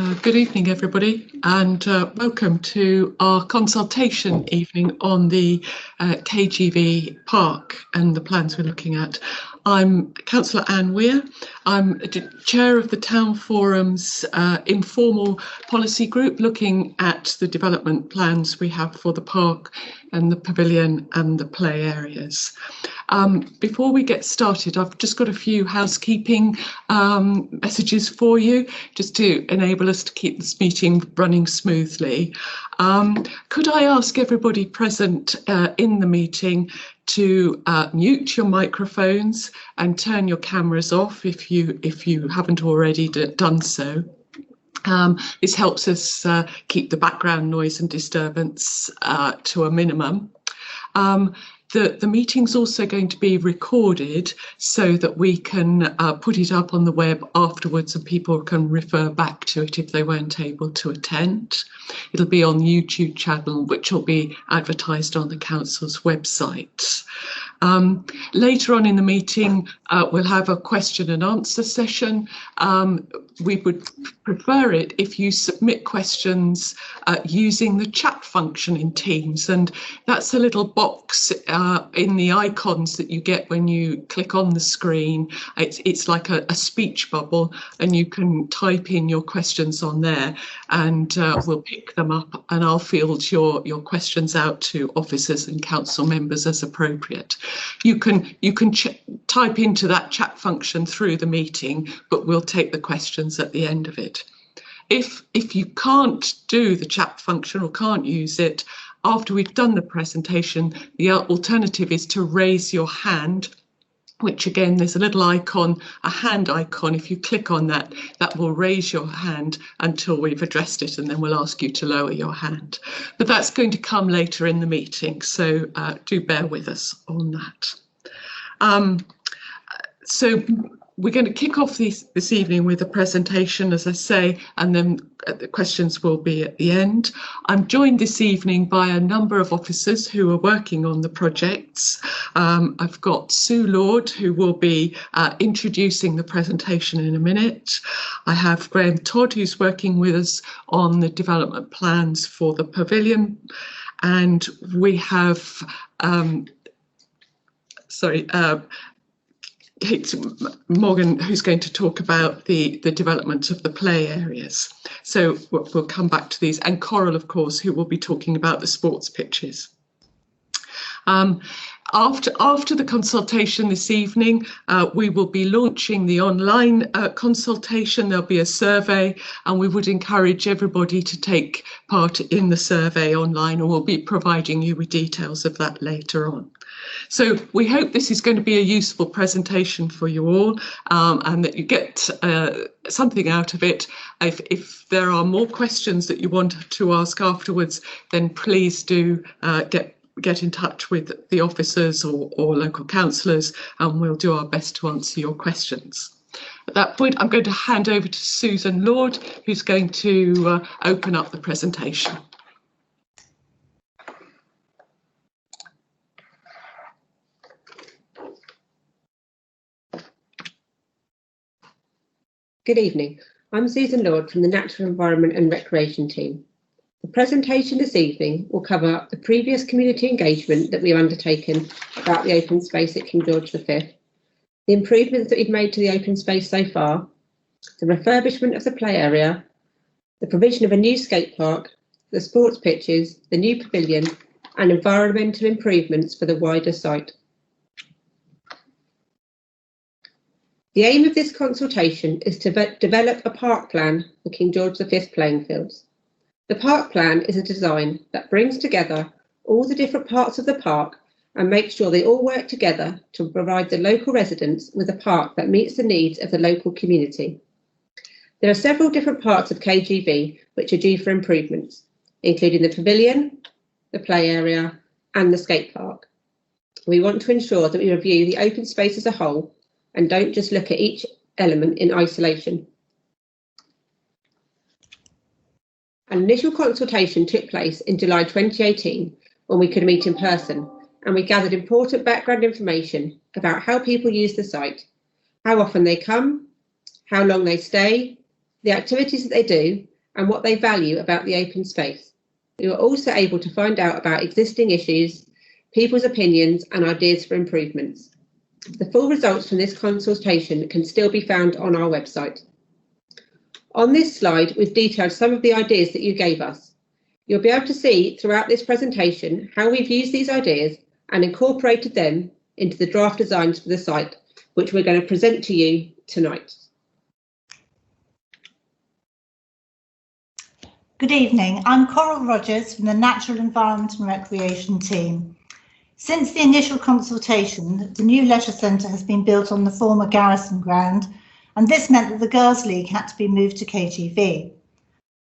Good evening, everybody, and welcome to our consultation evening on the KGV Park and the plans we're looking at. I'm Councillor Anne Weir. I'm Chair of the Town Forum's informal policy group looking at the development plans we have for the park and the pavilion and the play areas. Before we get started, I've just got a few housekeeping messages for you, just to enable us to keep this meeting running smoothly. Could I ask everybody present in the meeting to mute your microphones and turn your cameras off if you haven't already done so. This helps us keep the background noise and disturbance to a minimum. The meeting's also going to be recorded so that we can put it up on the web afterwards and people can refer back to it if they weren't able to attend. It'll be on the YouTube channel, which will be advertised on the council's website. Later on in the meeting, we'll have a question and answer session. We would prefer it if you submit questions using the chat function in Teams, and that's a little box in the icons that you get when you click on the screen. It's like a speech bubble, and you can type in your questions on there, and we'll pick them up, and I'll field your questions out to officers and council members as appropriate. You can type into that chat function through the meeting, but we'll take the questions at the end of it. If you can't do the chat function or can't use it, after we've done the presentation, the alternative is to raise your hand, which again, there's a little icon, a hand icon. If you click on that, that will raise your hand until we've addressed it, and then we'll ask you to lower your hand. But that's going to come later in the meeting, so do bear with us on that. So we're going to kick off this evening with a presentation, as I say, and then the questions will be at the end. I'm joined this evening by a number of officers who are working on the projects. I've got Sue Lord, who will be introducing the presentation in a minute. I have Graham Todd, who's working with us on the development plans for the pavilion. And we have, Kate Morgan, who's going to talk about the development of the play areas. So we'll come back to these. And Coral, of course, who will be talking about the sports pitches. After the consultation this evening, we will be launching the online consultation. There'll be a survey, and we would encourage everybody to take part in the survey online, and we'll be providing you with details of that later on. So we hope this is going to be a useful presentation for you all, and that you get something out of it. If there are more questions that you want to ask afterwards, then please do get in touch with the officers or local councillors, and we'll do our best to answer your questions. At that point, I'm going to hand over to Susan Lord, who's going to open up the presentation. Good evening. I'm Susan Lord from the Natural Environment and Recreation team. The presentation this evening will cover the previous community engagement that we have undertaken about the open space at King George V, the improvements that we've made to the open space so far, the refurbishment of the play area, the provision of a new skate park, the sports pitches, the new pavilion, and environmental improvements for the wider site. The aim of this consultation is to develop a park plan for King George V playing fields. The park plan is a design that brings together all the different parts of the park and makes sure they all work together to provide the local residents with a park that meets the needs of the local community. There are several different parts of KGV which are due for improvements, including the pavilion, the play area, and the skate park. We want to ensure that we review the open space as a whole and don't just look at each element in isolation. An initial consultation took place in July 2018 when we could meet in person, and we gathered important background information about how people use the site, how often they come, how long they stay, the activities that they do, and what they value about the open space. You are also able to find out about existing issues, people's opinions and ideas for improvements. The full results from this consultation can still be found on our website. On this slide, we've detailed some of the ideas that you gave us. You'll be able to see throughout this presentation how we've used these ideas and incorporated them into the draft designs for the site, which we're going to present to you tonight. Good evening, I'm Coral Rogers from the Natural Environment and Recreation team. Since the initial consultation, the new leisure centre has been built on the former Garrison ground, and this meant that the Girls' League had to be moved to KGV.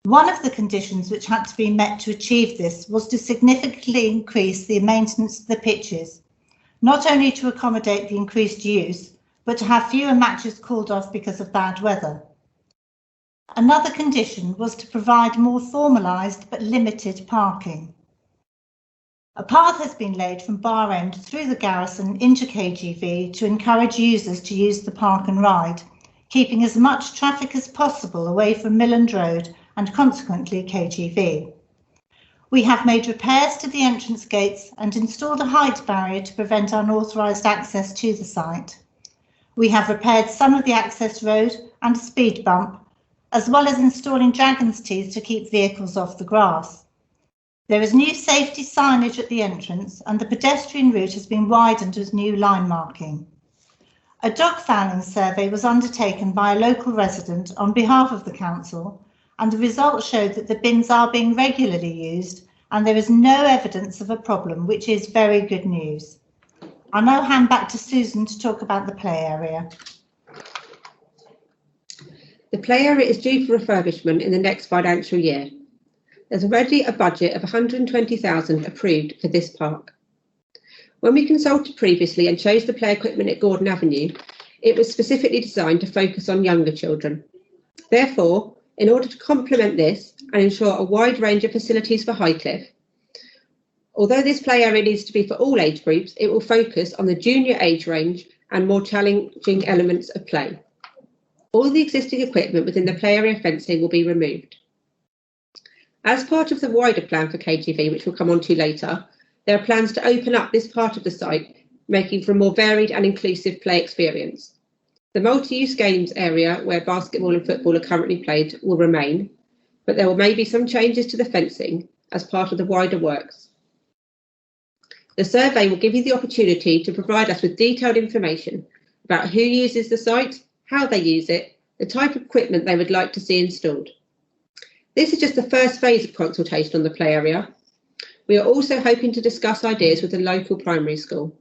One of the conditions which had to be met to achieve this was to significantly increase the maintenance of the pitches, not only to accommodate the increased use, but to have fewer matches called off because of bad weather. Another condition was to provide more formalised but limited parking. A path has been laid from Bar End through the Garrison into KGV to encourage users to use the park and ride, keeping as much traffic as possible away from Milland Road and consequently KGV. We have made repairs to the entrance gates and installed a height barrier to prevent unauthorised access to the site. We have repaired some of the access road and a speed bump, as well as installing dragon's teeth to keep vehicles off the grass. There is new safety signage at the entrance and the pedestrian route has been widened with new line marking. A dog fouling survey was undertaken by a local resident on behalf of the council, and the results showed that the bins are being regularly used and there is no evidence of a problem, which is very good news. I'll now hand back to Susan to talk about the play area. The play area is due for refurbishment in the next financial year. There's already a budget of £120,000 approved for this park. When we consulted previously and chose the play equipment at Gordon Avenue, it was specifically designed to focus on younger children. Therefore, in order to complement this and ensure a wide range of facilities for Highcliffe, although this play area needs to be for all age groups, it will focus on the junior age range and more challenging elements of play. All the existing equipment within the play area fencing will be removed. As part of the wider plan for KGV, which we'll come on to later, there are plans to open up this part of the site, making for a more varied and inclusive play experience. The multi-use games area, where basketball and football are currently played, will remain, but there may be some changes to the fencing as part of the wider works. The survey will give you the opportunity to provide us with detailed information about who uses the site, how they use it, the type of equipment they would like to see installed. This is just the first phase of consultation on the play area. We are also hoping to discuss ideas with the local primary school.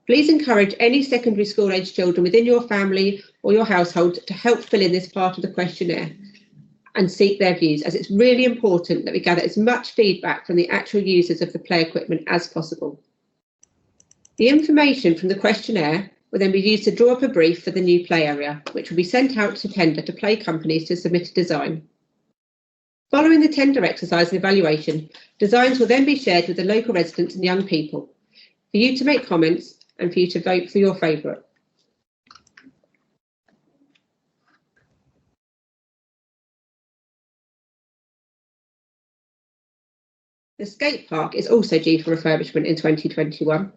Please encourage any secondary school age children within your family or your household to help fill in this part of the questionnaire and seek their views, as it's really important that we gather as much feedback from the actual users of the play equipment as possible. The information from the questionnaire will then be used to draw up a brief for the new play area, which will be sent out to tender to play companies to submit a design. Following the tender exercise and evaluation, designs will then be shared with the local residents and young people for you to make comments and for you to vote for your favourite. The skate park is also due for refurbishment in 2021.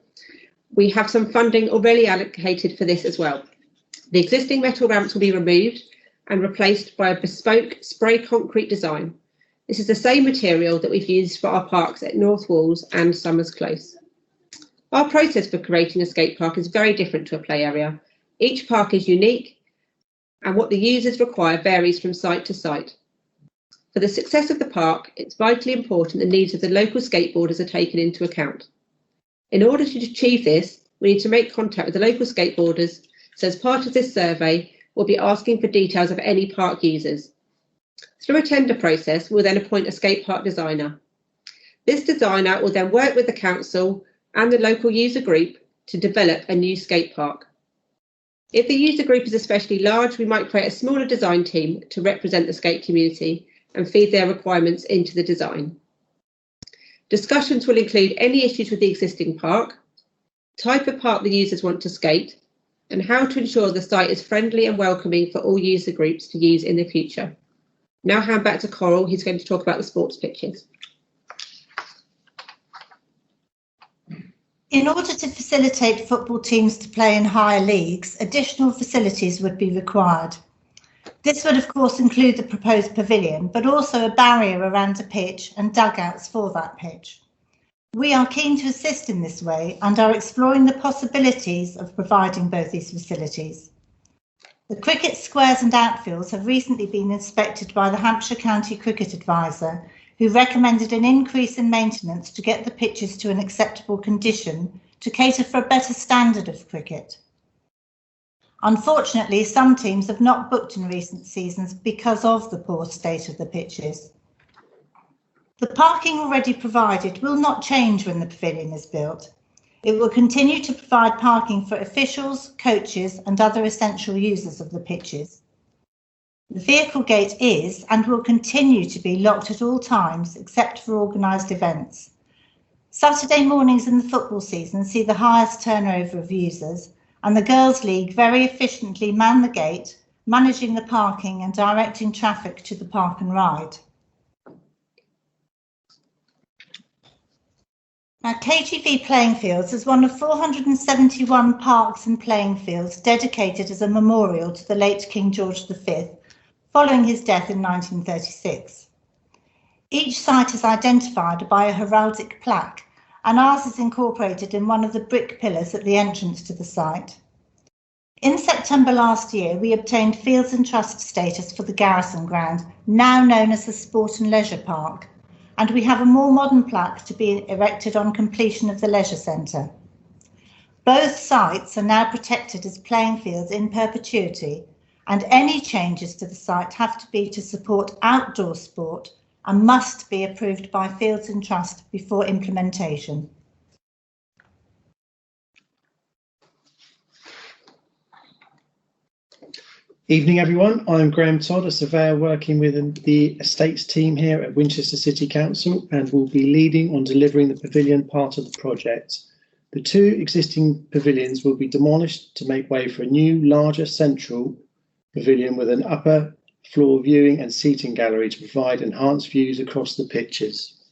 We have some funding already allocated for this as well. The existing metal ramps will be removed and replaced by a bespoke spray concrete design. This is the same material that we've used for our parks at North Walls and Summers Close. Our process for creating a skate park is very different to a play area. Each park is unique and what the users require varies from site to site. For the success of the park, it's vitally important the needs of the local skateboarders are taken into account. In order to achieve this, we need to make contact with the local skateboarders, so as part of this survey, we'll be asking for details of any park users. Through a tender process, we'll then appoint a skate park designer. This designer will then work with the council and the local user group to develop a new skate park. If the user group is especially large, we might create a smaller design team to represent the skate community and feed their requirements into the design. Discussions will include any issues with the existing park, type of park the users want to skate, and how to ensure the site is friendly and welcoming for all user groups to use in the future. Now hand back to Coral, who's going to talk about the sports pitches. In order to facilitate football teams to play in higher leagues, additional facilities would be required. This would of course include the proposed pavilion, but also a barrier around the pitch and dugouts for that pitch. We are keen to assist in this way and are exploring the possibilities of providing both these facilities. The cricket squares and outfields have recently been inspected by the Hampshire County Cricket Advisor, who recommended an increase in maintenance to get the pitches to an acceptable condition to cater for a better standard of cricket. Unfortunately, some teams have not booked in recent seasons because of the poor state of the pitches. The parking already provided will not change when the pavilion is built. It will continue to provide parking for officials, coaches and other essential users of the pitches. The vehicle gate is and will continue to be locked at all times except for organised events. Saturday mornings in the football season see the highest turnover of users, and the Girls' League very efficiently man the gate, managing the parking and directing traffic to the park and ride. Now, KGV Playing Fields is one of 471 parks and playing fields dedicated as a memorial to the late King George V, following his death in 1936. Each site is identified by a heraldic plaque, and ours is incorporated in one of the brick pillars at the entrance to the site. In September last year, we obtained Fields and Trust status for the Garrison Ground, now known as the Sport and Leisure Park, and we have a more modern plaque to be erected on completion of the Leisure Centre. Both sites are now protected as playing fields in perpetuity, and any changes to the site have to be to support outdoor sport and must be approved by Fields and Trust before implementation. Evening everyone, I'm Graham Todd, a surveyor working with the estates team here at Winchester City Council, and will be leading on delivering the pavilion part of the project. The two existing pavilions will be demolished to make way for a new, larger central pavilion with an upper floor viewing and seating gallery to provide enhanced views across the pitches.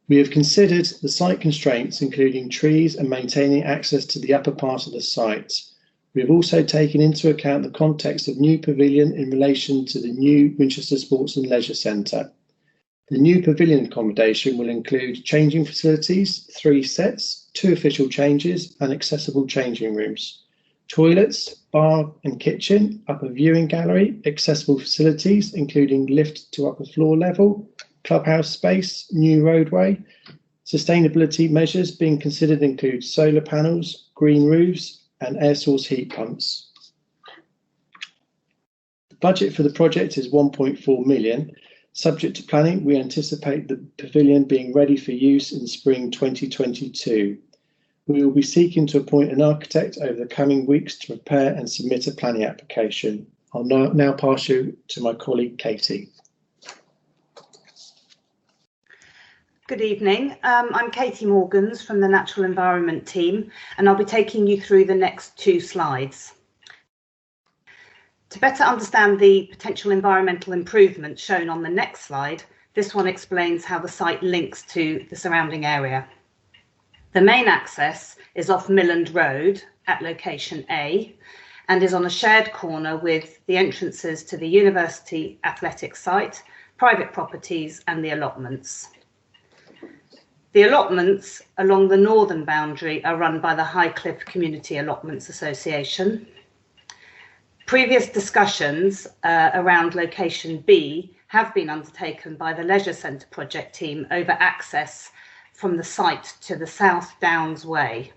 We have considered the site constraints, including trees and maintaining access to the upper part of the site. We have also taken into account the context of new pavilion in relation to the new Winchester Sports and Leisure Centre. The new pavilion accommodation will include changing facilities, 3 sets, 2 official changes and accessible changing rooms, toilets, bar and kitchen, upper viewing gallery, accessible facilities including lift to upper floor level, clubhouse space, new roadway. Sustainability measures being considered include solar panels, green roofs and air source heat pumps. The budget for the project is 1.4 million. Subject to planning, we anticipate the pavilion being ready for use in spring 2022. We will be seeking to appoint an architect over the coming weeks to prepare and submit a planning application. I'll now pass you to my colleague Katie. Good evening, I'm Katie Morgans from the Natural Environment team, and I'll be taking you through the next 2 slides. To better understand the potential environmental improvements shown on the next slide, this one explains how the site links to the surrounding area. The main access is off Milland Road at location A and is on a shared corner with the entrances to the University Athletic Site, private properties and the allotments. The allotments along the northern boundary are run by the Highcliffe Community Allotments Association. Previous discussions around location B have been undertaken by the Leisure Centre project team over access from the site to the South Downs Way.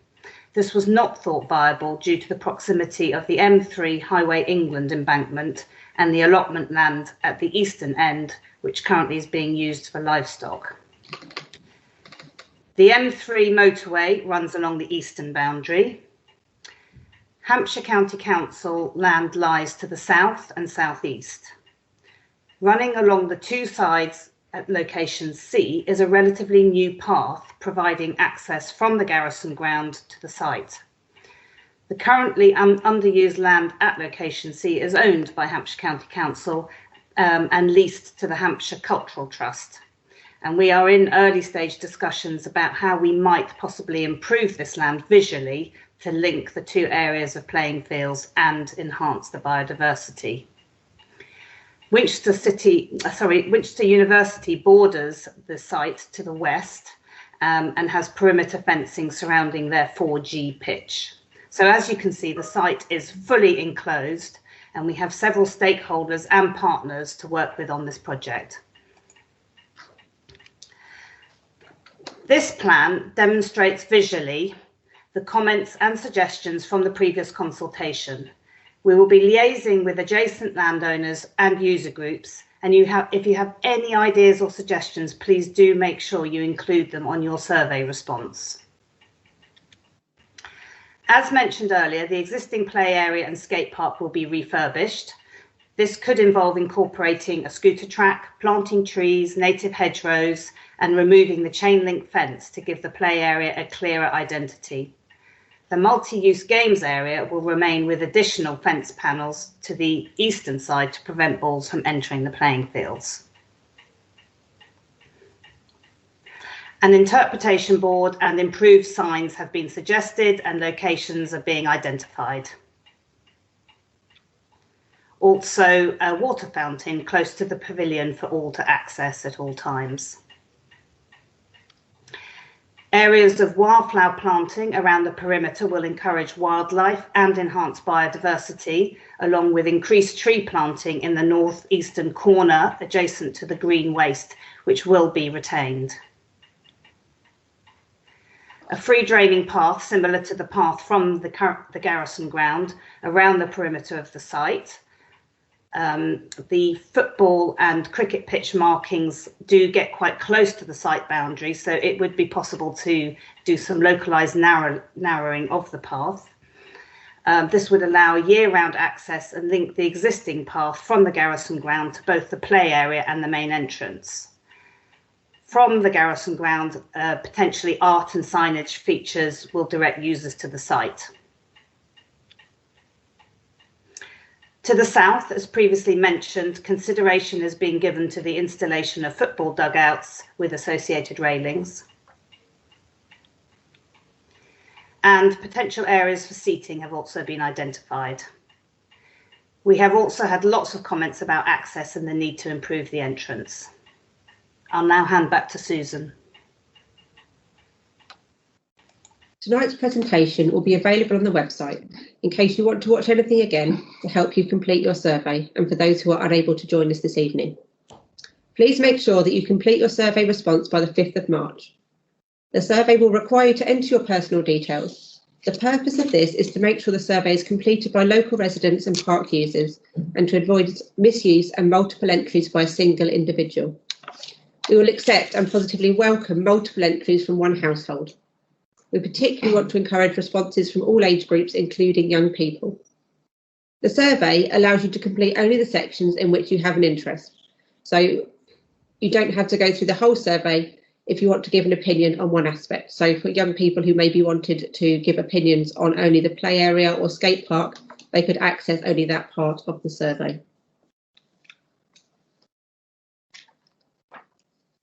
This was not thought viable due to the proximity of the M3 Highway England embankment and the allotment land at the eastern end, which currently is being used for livestock. The M3 motorway runs along the eastern boundary. Hampshire County Council land lies to the south and southeast. Running along the 2 sides at location C is a relatively new path providing access from the Garrison Ground to the site. The currently underused land at location C is owned by Hampshire County Council and leased to the Hampshire Cultural Trust. And we are in early stage discussions about how we might possibly improve this land visually to link the two areas of playing fields and enhance the biodiversity. Winchester University borders the site to the west and has perimeter fencing surrounding their 4G pitch. So as you can see, the site is fully enclosed and we have several stakeholders and partners to work with on this project. This plan demonstrates visually the comments and suggestions from the previous consultation. We will be liaising with adjacent landowners and user groups, and if you have any ideas or suggestions, please do make sure you include them on your survey response. As mentioned earlier, the existing play area and skate park will be refurbished. This could involve incorporating a scooter track, planting trees, native hedgerows, and removing the chain link fence to give the play area a clearer identity. The multi-use games area will remain with additional fence panels to the eastern side to prevent balls from entering the playing fields. An interpretation board and improved signs have been suggested and locations are being identified. Also, a water fountain close to the pavilion for all to access at all times. Areas of wildflower planting around the perimeter will encourage wildlife and enhance biodiversity, along with increased tree planting in the northeastern corner adjacent to the green waste, which will be retained. A free draining path similar to the path from the garrison ground around the perimeter of the site. The football and cricket pitch markings do get quite close to the site boundary, so it would be possible to do some localised narrowing of the path. This would allow year-round access and link the existing path from the garrison ground to both the play area and the main entrance. From the garrison ground, potentially art and signage features will direct users to the site. To the south, as previously mentioned, consideration is being given to the installation of football dugouts with associated railings. And potential areas for seating have also been identified. We have also had lots of comments about access and the need to improve the entrance. I'll now hand back to Susan. Tonight's presentation will be available on the website in case you want to watch anything again to help you complete your survey and for those who are unable to join us this evening. Please make sure that you complete your survey response by the 5th of March. The survey will require you to enter your personal details. The purpose of this is to make sure the survey is completed by local residents and park users and to avoid misuse and multiple entries by a single individual. We will accept and positively welcome multiple entries from one household. We particularly want to encourage responses from all age groups, including young people. The survey allows you to complete only the sections in which you have an interest. So you don't have to go through the whole survey if you want to give an opinion on one aspect. So for young people who maybe wanted to give opinions on only the play area or skate park, they could access only that part of the survey.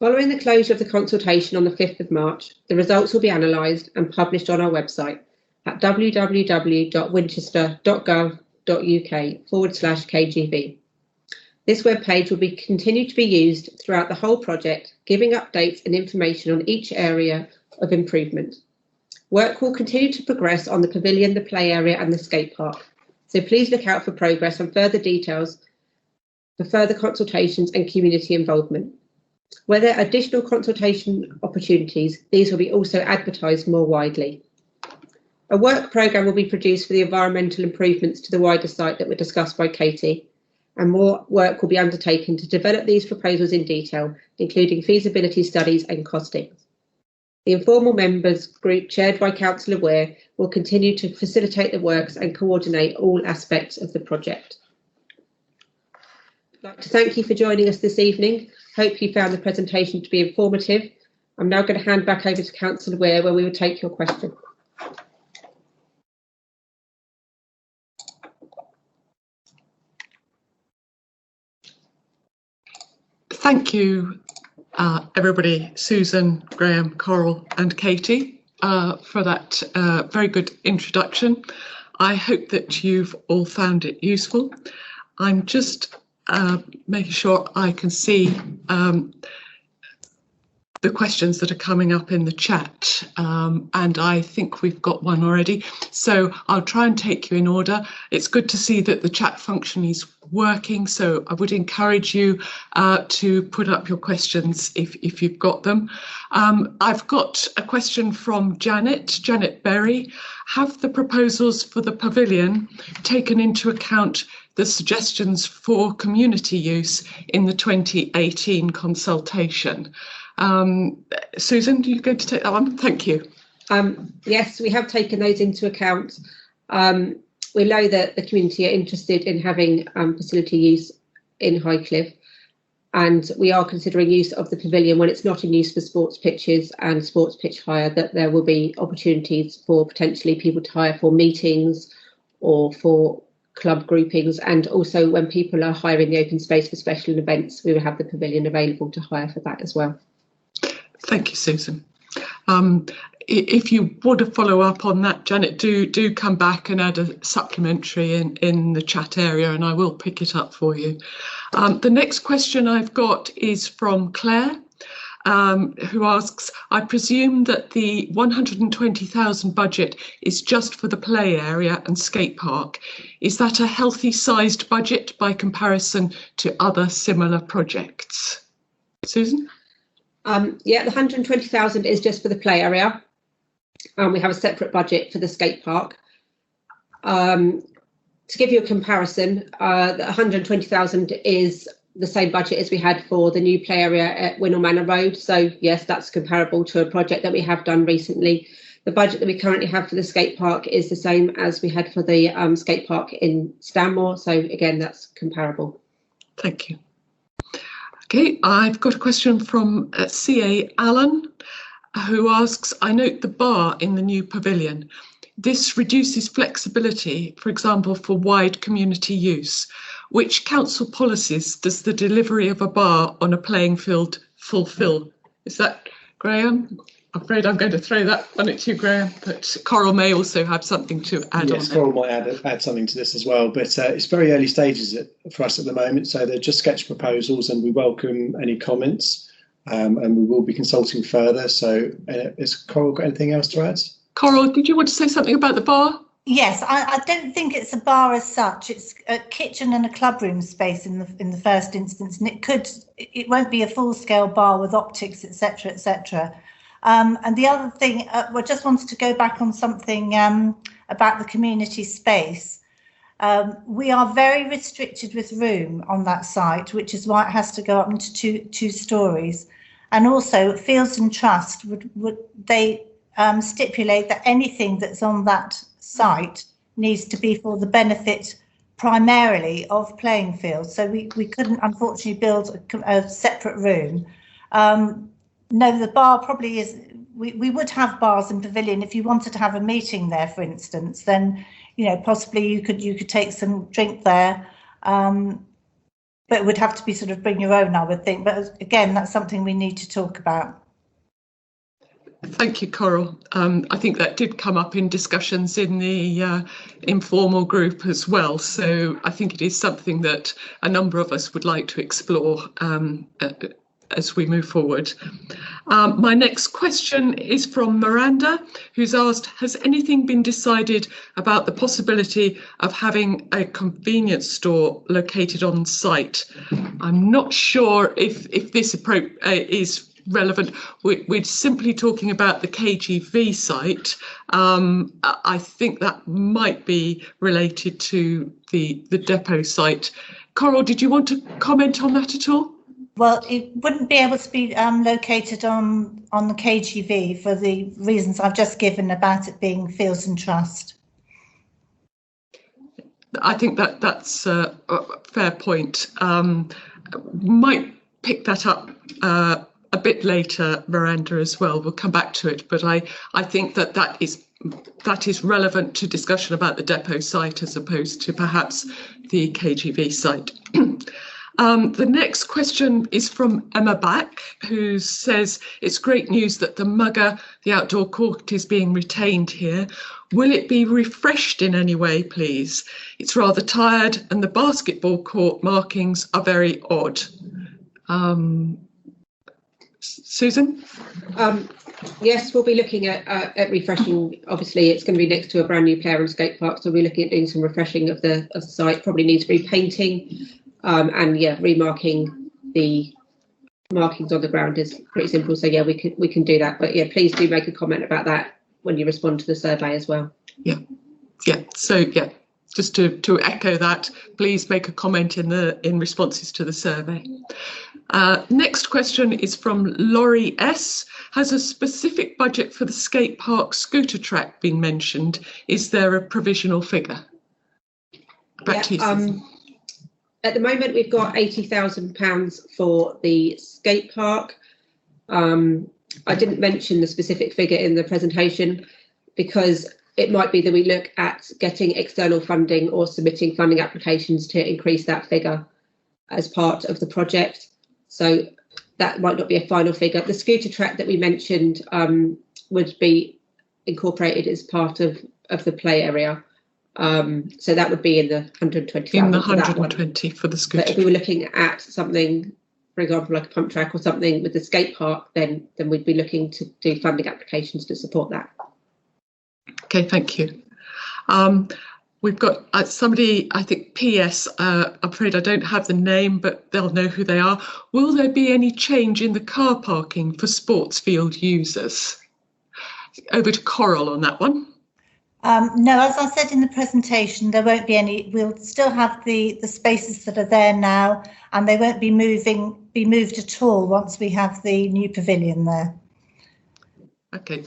Following the closure of the consultation on the 5th of March, the results will be analysed and published on our website at www.winchester.gov.uk/KGV. This webpage will continue to be used throughout the whole project, giving updates and information on each area of improvement. Work will continue to progress on the pavilion, the play area and the skate park, so please look out for progress on further details for further consultations and community involvement. Where there are additional consultation opportunities, these will be also advertised more widely. A work programme will be produced for the environmental improvements to the wider site that were discussed by Katie, and more work will be undertaken to develop these proposals in detail, including feasibility studies and costings. The informal members group chaired by Councillor Ware will continue to facilitate the works and coordinate all aspects of the project. I'd like to thank you for joining us this evening. Hope you found the presentation to be informative. I'm now going to hand back over to Councillor Ware, where we will take your question. Thank you, everybody, Susan, Graham, Coral and Katie, for that very good introduction. I hope that you've all found it useful. I'm just making sure I can see the questions that are coming up in the chat, and I think we've got one already, so I'll try and take you in order. It's good to see that the chat function is working, so I would encourage you to put up your questions if you've got them. I've got a question from Janet Berry. Have the proposals for the pavilion taken into account the suggestions for community use in the 2018 consultation? Susan, are you going to take that one? Thank you. Yes, we have taken those into account. We know that the community are interested in having facility use in Highcliffe, and we are considering use of the pavilion when it's not in use for sports pitches and sports pitch hire, that there will be opportunities for potentially people to hire for meetings or for club groupings, and also when people are hiring the open space for special events, we will have the pavilion available to hire for that as well. Thank you, Susan. If you want to follow up on that, Janet, do come back and add a supplementary in the chat area, and I will pick it up for you. The next question I've got is from Claire, who asks, I presume that the 120,000 budget is just for the play area and skate park. Is that a healthy sized budget by comparison to other similar projects? Susan? Yeah, the 120,000 is just for the play area. We have a separate budget for the skate park. To give you a comparison, the 120,000 is the same budget as we had for the new play area at Winnell Manor Road. So yes, that's comparable to a project that we have done recently. The budget that we currently have for the skate park is the same as we had for the skate park in Stanmore. So again, that's comparable. Thank you. Okay, I've got a question from CA Allen, who asks, I note the bar in the new pavilion. This reduces flexibility, for example, for wide community use. Which council policies does the delivery of a bar on a playing field fulfil? Is that Graham? I'm afraid I'm going to throw that one at you, Graham, but Coral may also have something to add on. Yes, Coral might add something to this as well, but it's very early stages for us at the moment, so they're just sketch proposals and we welcome any comments, and we will be consulting further. So has Coral got anything else to add? Coral, did you want to say something about the bar? Yes, I don't think it's a bar as such. It's a kitchen and a clubroom space in the first instance, and it won't be a full-scale bar with optics, etc., etc. And the other thing, I just wanted to go back on something about the community space. We are very restricted with room on that site, which is why it has to go up into two stories. And also, Fields and Trust would stipulate that anything that's on that site needs to be for the benefit primarily of playing fields. So we couldn't, unfortunately, build a separate room. No, the bar probably is. We would have bars in Pavilion if you wanted to have a meeting there, for instance. Then, possibly you could take some drink there, but it would have to be sort of bring your own, I would think. But again, that's something we need to talk about. Thank you, Coral. I think that did come up in discussions in the informal group as well. So I think it is something that a number of us would like to explore as we move forward. My next question is from Miranda, who's asked, has anything been decided about the possibility of having a convenience store located on site? I'm not sure if this approach is relevant. We're simply talking about the KGV site. I think that might be related to the depot site. Coral, did you want to comment on that at all? Well, it wouldn't be able to be located on the KGV for the reasons I've just given about it being Fields and Trust. I think that's a fair point. Might pick that up a bit later, Miranda, as well. We'll come back to it, but I think that is relevant to discussion about the depot site as opposed to perhaps the KGV site. The next question is from Emma Back, who says, it's great news that the Mugger, the outdoor court, is being retained here. Will it be refreshed in any way, please? It's rather tired and the basketball court markings are very odd. Susan? Yes, we'll be looking at refreshing. Obviously, it's going to be next to a brand new player and skate park, so we'll be looking at doing some refreshing of the site. Probably needs repainting, and yeah, remarking the markings on the ground is pretty simple. So yeah, we can do that. But yeah, please do make a comment about that when you respond to the survey as well. Yeah. So yeah, just to echo that, please make a comment in responses to the survey. Next question is from Laurie S. Has a specific budget for the skate park scooter track been mentioned? Is there a provisional figure? Back to you, Susan. At the moment, we've got £80,000 for the skate park. I didn't mention the specific figure in the presentation because it might be that we look at getting external funding or submitting funding applications to increase that figure as part of the project. So that might not be a final figure. The scooter track that we mentioned would be incorporated as part of the play area. So that would be in the 120. In the 120 for the scooter. But if we were looking at something, for example, like a pump track or something with the skate park, then we'd be looking to do funding applications to support that. Okay, thank you. We've got somebody, I think, PS, I'm afraid I don't have the name, but they'll know who they are. Will there be any change in the car parking for sports field users? Over to Coral on that one. No, as I said in the presentation, there won't be any. We'll still have the spaces that are there now, and they won't be moved at all once we have the new pavilion there. Okay,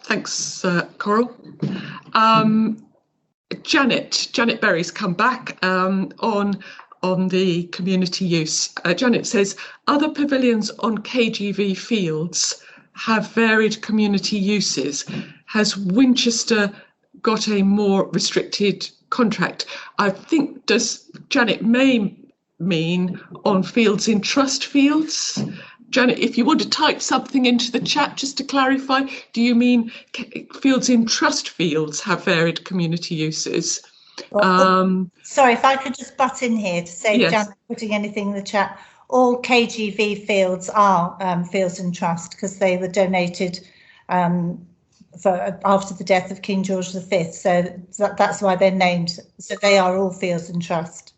thanks, Coral. Janet Berry's come back on the community use. Janet says, other pavilions on KGV fields have varied community uses. Has Winchester got a more restricted contract? I think, does Janet may mean on fields in trust fields? Janet, if you want to type something into the chat just to clarify, do you mean fields in trust fields have varied community uses? Sorry, if I could just butt in here to say, yes. Janet, putting anything in the chat, all KGV fields are fields in trust because they were donated after the death of King George V. So that's why they're named. So they are all fields in trust.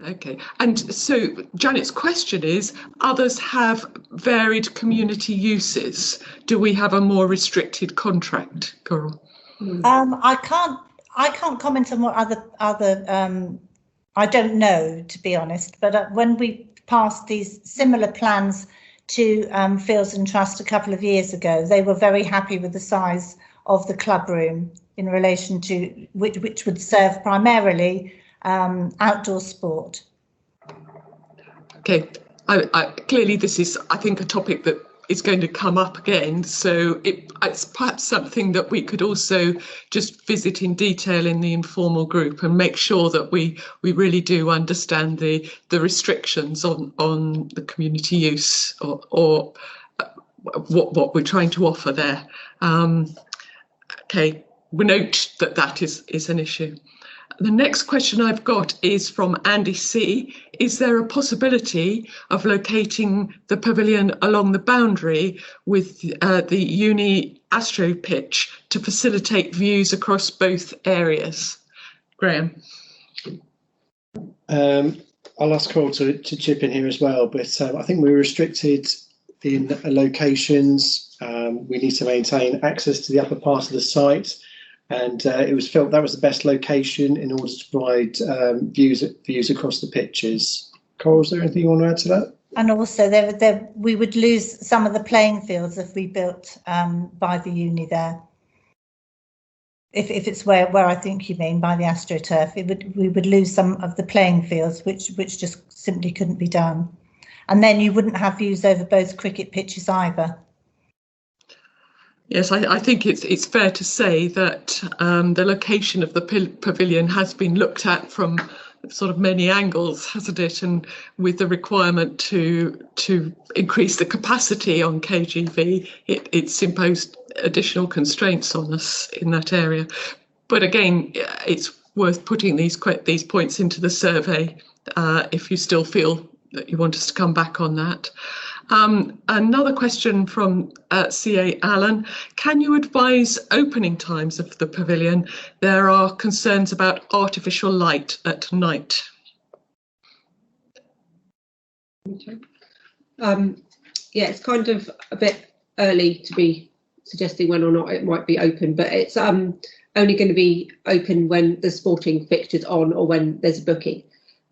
Okay, and so Janet's question is, others have varied community uses. Do we have a more restricted contract, Coral? I can't comment on what other I don't know, to be honest, but when we passed these similar plans to Fields and Trust a couple of years ago, they were very happy with the size of the club room in relation to which would serve primarily outdoor sport. Okay, clearly this is, I think, a topic that is going to come up again, so it's perhaps something that we could also just visit in detail in the informal group and make sure that we really do understand the restrictions on the community use or what we're trying to offer there. Okay, we note that is an issue. The next question I've got is from Andy C. Is there a possibility of locating the pavilion along the boundary with the Uni Astro pitch to facilitate views across both areas? Graham. I'll ask Carl to chip in here as well, but I think we're restricted in locations. We need to maintain access to the upper part of the site. And it was felt that was the best location in order to provide views across the pitches. Coral, is there anything you want to add to that? And also, we would lose some of the playing fields if we built by the uni there. If it's where I think you mean by the AstroTurf, we would lose some of the playing fields, which just simply couldn't be done. And then you wouldn't have views over both cricket pitches either. Yes, I think it's fair to say that the location of the pavilion has been looked at from sort of many angles, hasn't it? And with the requirement to increase the capacity on KGV, it's imposed additional constraints on us in that area. But again, it's worth putting these points into the survey if you still feel that you want us to come back on that. Another question from CA Allen. Can you advise opening times of the pavilion? There are concerns about artificial light at night. Yeah, it's kind of a bit early to be suggesting when or not it might be open, but it's only going to be open when the sporting fixture's on or when there's a booking.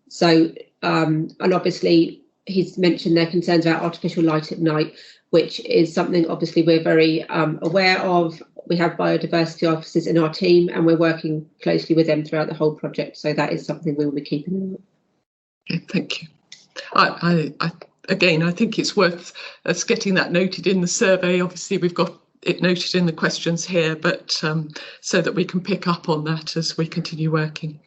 So, and obviously, he's mentioned their concerns about artificial light at night, which is something obviously we're very aware of. We have biodiversity officers in our team and we're working closely with them throughout the whole project. So that is something we will be keeping an eye on. Okay, thank you. I think it's worth us getting that noted in the survey. Obviously, we've got it noted in the questions here, but so that we can pick up on that as we continue working.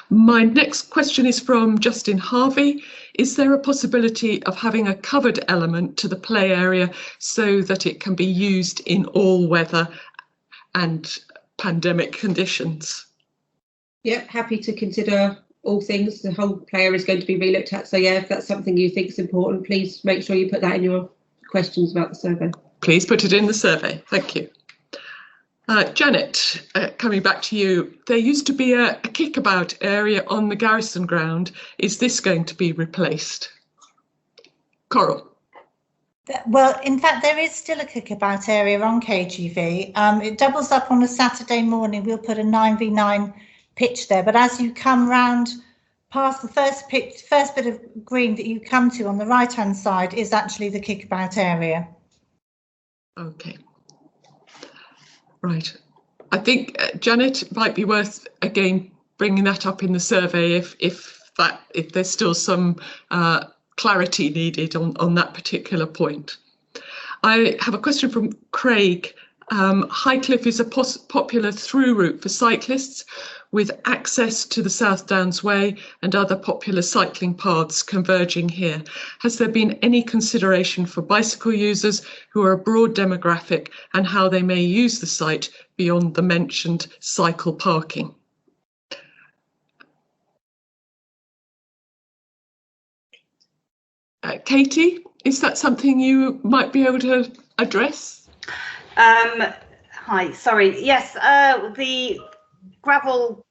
My next question is from Justin Harvey. Is there a possibility of having a covered element to the play area so that it can be used in all weather and pandemic conditions? Yeah, happy to consider all things. The whole play area is going to be re-looked at. So yeah, if that's something you think is important, please make sure you put that in your questions about the survey. Please put it in the survey. Thank you. Janet, coming back to you, there used to be a kickabout area on the garrison ground. Is this going to be replaced? Coral. Well, in fact, there is still a kickabout area on KGV. It doubles up on a Saturday morning. We'll put a 9v9 pitch there, but as you come round past the first bit of green that you come to on the right-hand side is actually the kickabout area. Okay. Right. I think, Janet, it might be worth, again, bringing that up in the survey if there's still some clarity needed on that particular point. I have a question from Craig. Highcliffe is a popular through route for cyclists with access to the South Downs Way and other popular cycling paths converging here. Has there been any consideration for bicycle users who are a broad demographic and how they may use the site beyond the mentioned cycle parking? Katie, is that something you might be able to address? Hi, sorry. Yes, the gravel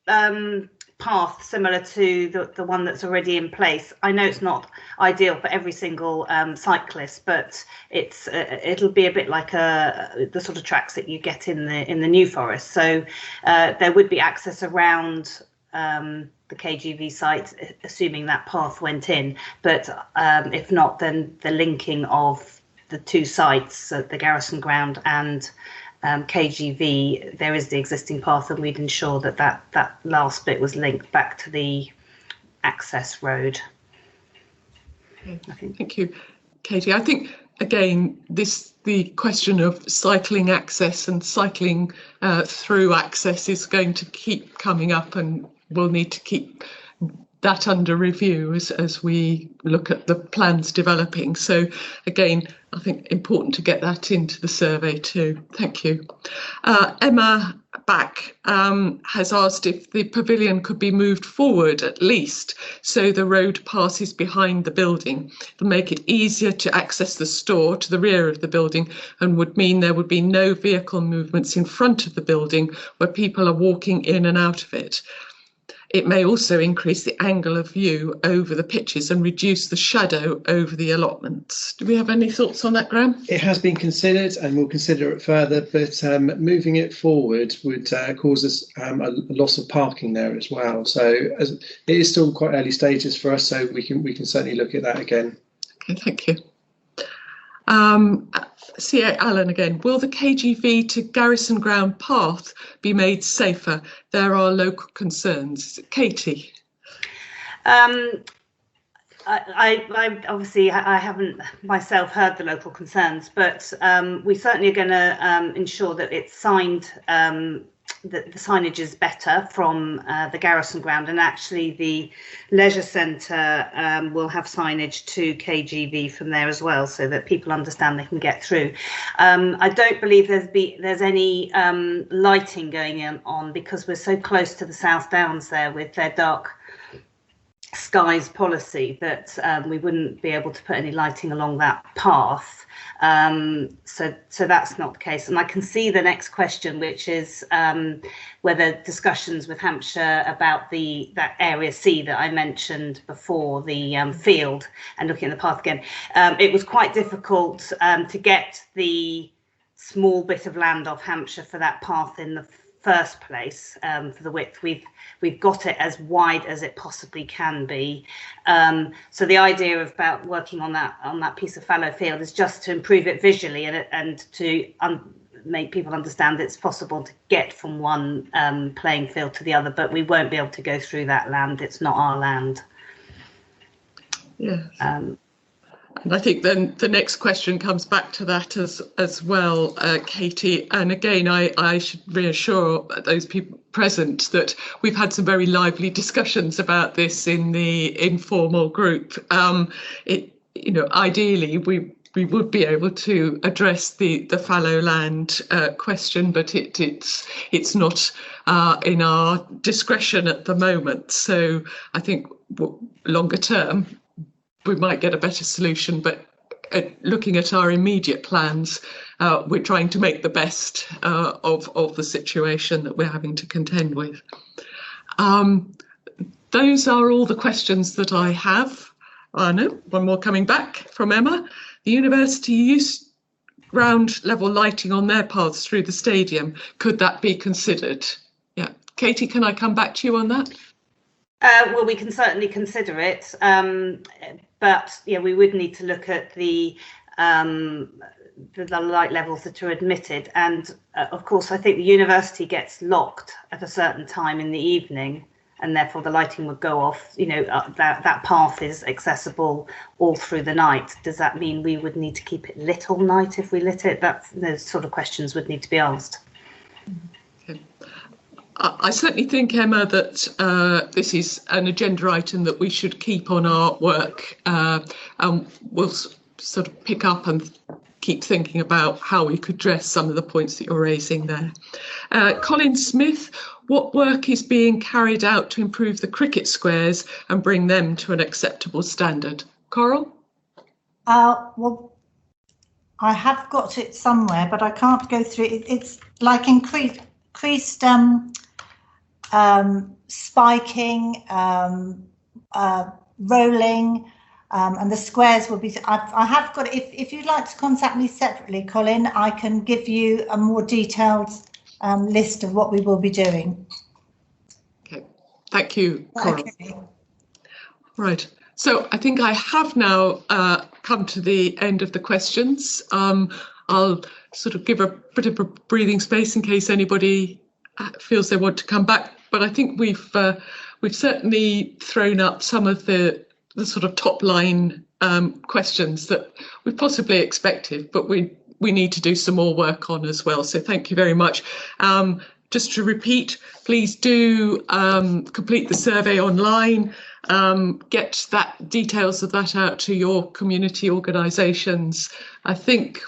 path similar to the one that's already in place. I know it's not ideal for every single cyclist, but it'll be a bit like the sort of tracks that you get in the New Forest. So there would be access around the KGV site, assuming that path went in. But if not, then the linking of the two sites, the Garrison Ground and KGV, there is the existing path, and we'd ensure that last bit was linked back to the access road. Thank you, Katie. I think, again, the question of cycling access and cycling through access is going to keep coming up, and we'll need to keep that under review as we look at the plans developing. So again, I think important to get that into the survey too. Thank you. Emma Back has asked if the pavilion could be moved forward at least so the road passes behind the building. It'll make it easier to access the store to the rear of the building and would mean there would be no vehicle movements in front of the building where people are walking in and out of it. It may also increase the angle of view over the pitches and reduce the shadow over the allotments. Do we have any thoughts on that, Graham? It has been considered and we'll consider it further, but moving it forward would cause us a loss of parking there as well. So it is still quite early stages for us, so we can certainly look at that again. Okay, thank you. CA Allen again. Will the KGV to Garrison Ground path be made safer? There are local concerns. Katie. I obviously I haven't myself heard the local concerns, but we certainly are going to ensure that it's signed the signage is better from the Garrison Ground, and actually the leisure centre will have signage to KGV from there as well, so that people understand they can get through. I don't believe there's any lighting going on because we're so close to the South Downs there with their dark skies policy that we wouldn't be able to put any lighting along that path. So that's not the case. And I can see the next question, which is whether discussions with Hampshire about that area C that I mentioned before, the field, and looking at the path again. It was quite difficult to get the small bit of land off Hampshire for that path in the first place, for the width. We've got it as wide as it possibly can be. So the idea about working on that piece of fallow field is just to improve it visually and to make people understand it's possible to get from one playing field to the other, but we won't be able to go through that land. It's not our land. Yeah. And I think then the next question comes back to that as well, Katie. And again, I should reassure those people present that we've had some very lively discussions about this in the informal group. Ideally, we would be able to address the fallow land question, but it's not in our discretion at the moment. So I think longer term, we might get a better solution, but looking at our immediate plans, we're trying to make the best of the situation that we're having to contend with. Those are all the questions that I have. No, one more coming back from Emma. The university used ground level lighting on their paths through the stadium. Could that be considered? Yeah, Katie, can I come back to you on that? Well, we can certainly consider it, but yeah, we would need to look at the light levels that are admitted, and of course, I think the university gets locked at a certain time in the evening, and therefore the lighting would go off. That path is accessible all through the night. Does that mean we would need to keep it lit all night if we lit it? Those sort of questions would need to be asked. Okay. I certainly think, Emma, that this is an agenda item that we should keep on our work, and we'll sort of pick up and keep thinking about how we could address some of the points that you're raising there. Colin Smith, what work is being carried out to improve the cricket squares and bring them to an acceptable standard? Coral? Well, I have got it somewhere, but I can't go through it. It's like increased spiking, rolling, and the squares will be. I have got it. If you'd like to contact me separately, Colin, I can give you a more detailed list of what we will be doing. Okay, thank you, Coral. Okay. Right. So I think I have now come to the end of the questions. I'll sort of give a bit of a breathing space in case anybody feels they want to come back, but I think we've certainly thrown up some of the sort of top line questions that we possibly expected, but we need to do some more work on as well. So thank you very much. Just to repeat, please do complete the survey online. Get details of that out to your community organisations. I think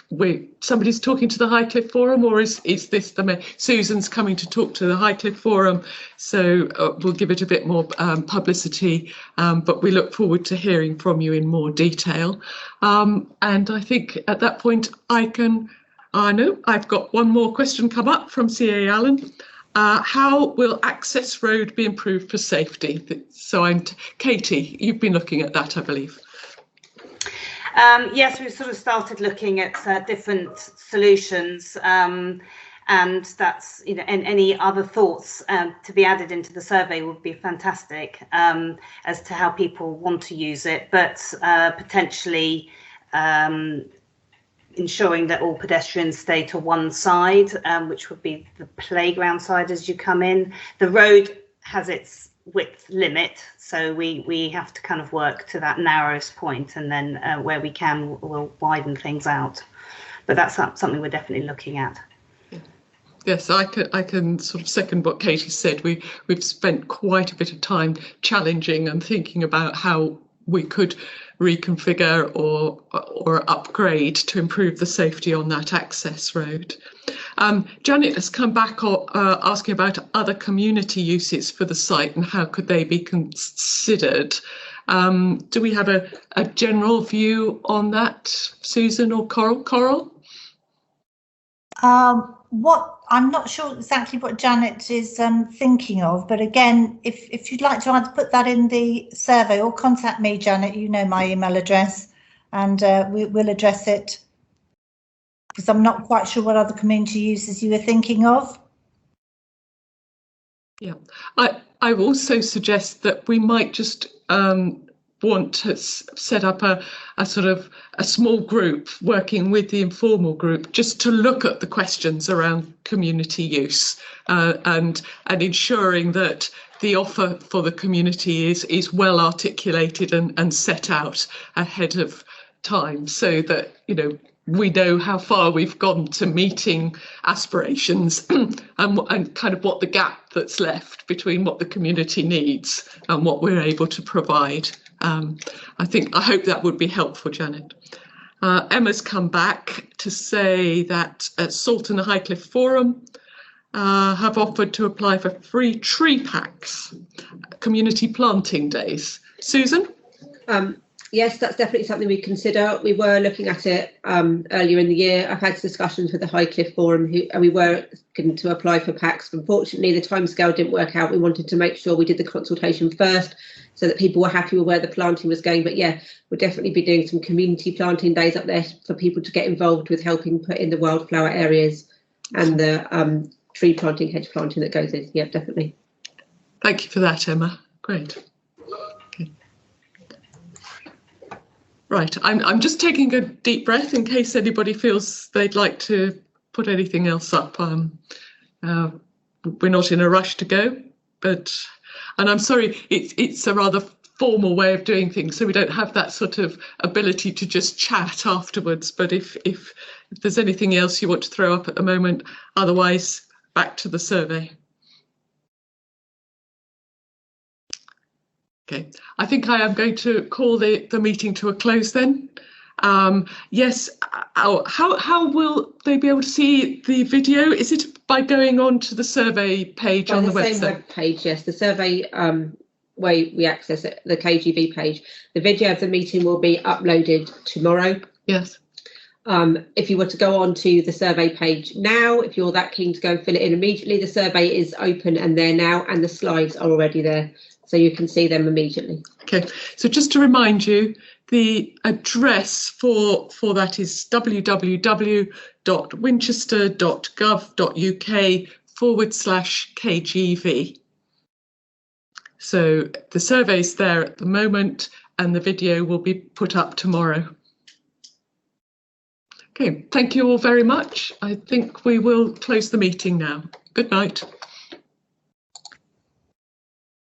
somebody's talking to the Highcliffe Forum, or is this Susan's coming to talk to the Highcliffe Forum, so we'll give it a bit more publicity, but we look forward to hearing from you in more detail. And I think at that point I know I've got one more question come up from CA Allen. How will access road be improved for safety? So Katie, you've been looking at that, I believe. Yes, we've sort of started looking at different solutions, and that's, and any other thoughts to be added into the survey would be fantastic as to how people want to use it, but potentially ensuring that all pedestrians stay to one side, which would be the playground side as you come in. The road has its width limit, so we have to kind of work to that narrowest point, and then where we can, we'll widen things out. But that's something we're definitely looking at. Yes, I can sort of second what Katie said. We've spent quite a bit of time challenging and thinking about how we could reconfigure or upgrade to improve the safety on that access road. Janet has come back asking about other community uses for the site and how could they be considered. Do we have a general view on that, Susan or Coral? Coral? I'm not sure exactly what Janet is thinking of, but again, if you'd like to either put that in the survey or contact me, Janet, you know my email address, and we'll address it, because I'm not quite sure what other community uses you were thinking of. Yeah, I also suggest that we might just want to set up a sort of a small group working with the informal group just to look at the questions around community use and ensuring that the offer for the community is well articulated and set out ahead of time, so that, you know, we know how far we've gone to meeting aspirations and kind of what the gap that's left between what the community needs and what we're able to provide. I hope that would be helpful, Janet. Emma's come back to say that Salt and the Highcliffe Forum have offered to apply for free tree packs, community planting days. Susan? Yes, that's definitely something we consider. We were looking at it earlier in the year. I've had discussions with the Highcliffe Forum and we were going to apply for packs. Unfortunately, the timescale didn't work out. We wanted to make sure we did the consultation first so that people were happy with where the planting was going. But yeah, we'll definitely be doing some community planting days up there for people to get involved with helping put in the wildflower areas and the tree planting, hedge planting that goes in. Yeah, definitely. Thank you for that, Emma. Great. Right, I'm just taking a deep breath in case anybody feels they'd like to put anything else up. We're not in a rush to go, and I'm sorry, it's a rather formal way of doing things, so we don't have that sort of ability to just chat afterwards. But if there's anything else you want to throw up at the moment, otherwise back to the survey. Okay, I think I am going to call the meeting to a close then. Yes, how will they be able to see the video? Is it by going on to the survey page on the website? Same web page, yes. The survey way we access it, the KGV page. The video of the meeting will be uploaded tomorrow. Yes. If you were to go on to the survey page now, if you're that keen to go and fill it in immediately, the survey is open and there now, and the slides are already there, so you can see them immediately. Okay, so just to remind you, the address for that is www.winchester.gov.uk/KGV. So the survey's there at the moment and the video will be put up tomorrow. Okay, thank you all very much. I think we will close the meeting now. Good night.